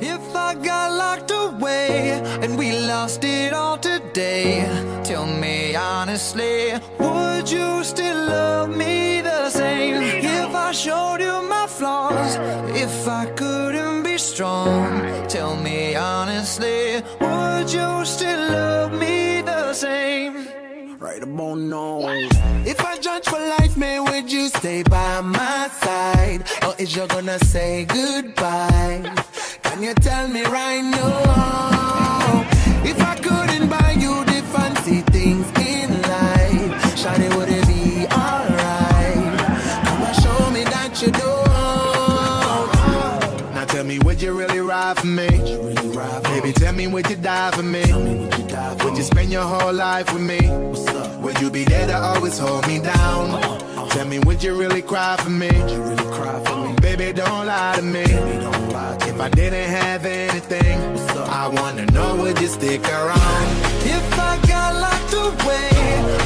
If I got locked away and we lost it all today, tell me honestly, would you still love me the same? If I showed you my flaws, if I couldn't be strong, tell me honestly, would you still love me the same? Right about now. If I judge for life, man, would you stay by my side? Or is you gonna say goodbye? Can you tell me right now? If I couldn't buy you the fancy things in life, shawty, would it be alright? Come and show me that you do. Now tell me, would you really ride for me? Baby, tell me, would you die for me? Would you spend your whole life with me? Would you be there to always hold me down? Tell me, would you really cry for me? Baby, don't lie to me. If I didn't have anything, I wanna know, would you stick around? If I got locked away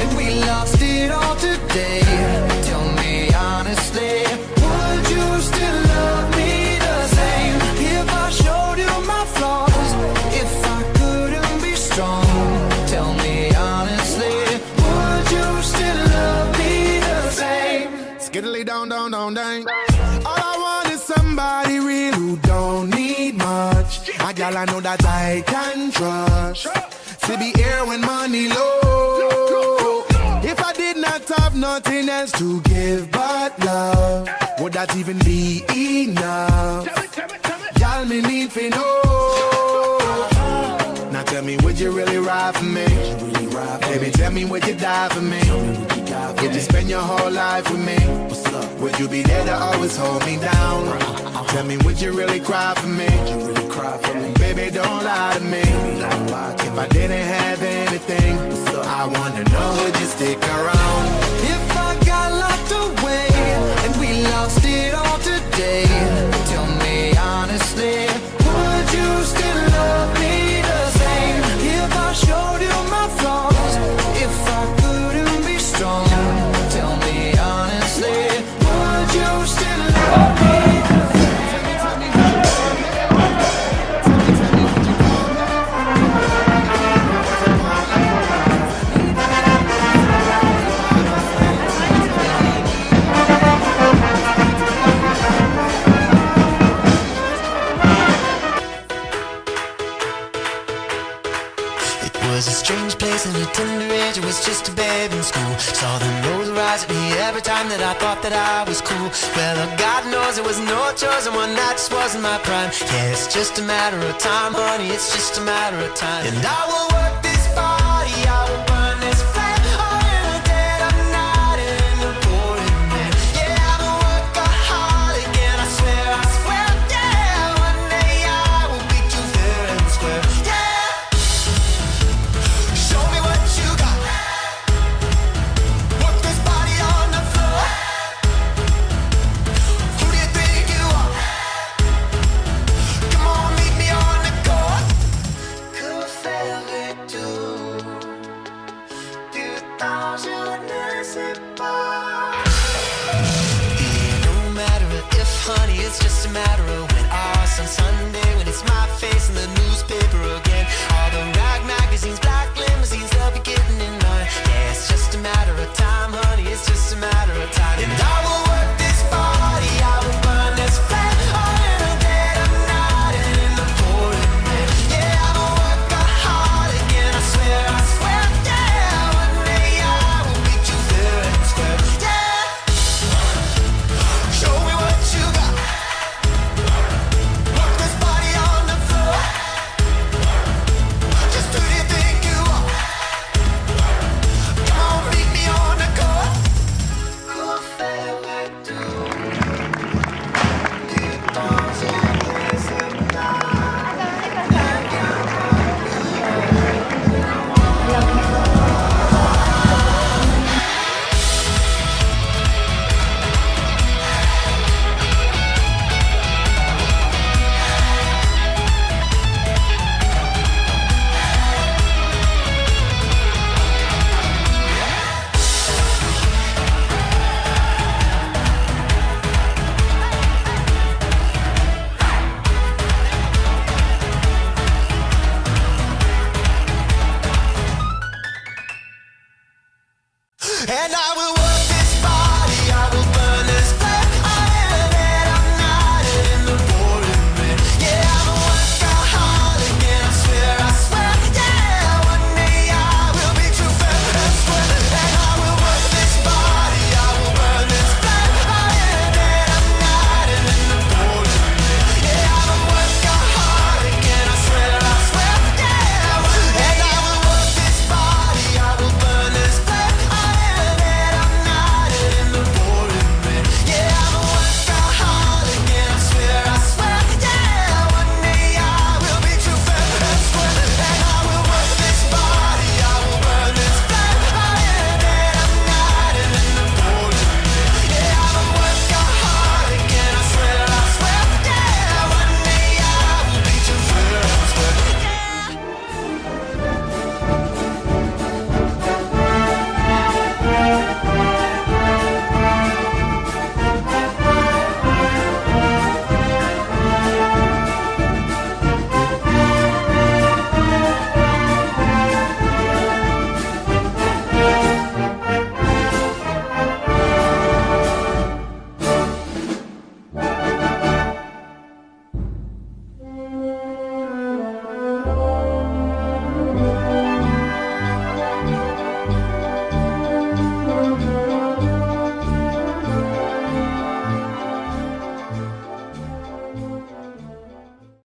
and we lost it all today, tell me honestly, would you still love me the same? If I showed you my flaws, if I couldn't be strong, tell me honestly, would you still love me the same? Skiddly down, down, down, down. All I want is somebody real who don't need much. A gal I know that I can trust. To be here when money low. If I did not have nothing else to give but love, would that even be enough? Y'all me need to know. Now tell me, would you really ride for me? Baby, tell me, would you die for me? Would you spend your whole life with me? Would you be there to always hold me down? Tell me, would you really cry for me? Baby, don't lie to me. If I didn't have anything, I wanna know, would you stick around? If I got locked away and we lost it all today, tell me honestly, would you still love me the same? If I showed you my flaws, if I couldn't be strong, tell me honestly, would you still love me? Was a strange place in a tender age. I was just a babe in school. Saw the nose rise at me every time that I thought that I was cool. Well, God knows there was no choice, and one that just wasn't my prime. Yeah, it's just a matter of time, honey, it's just a matter of time. And I will work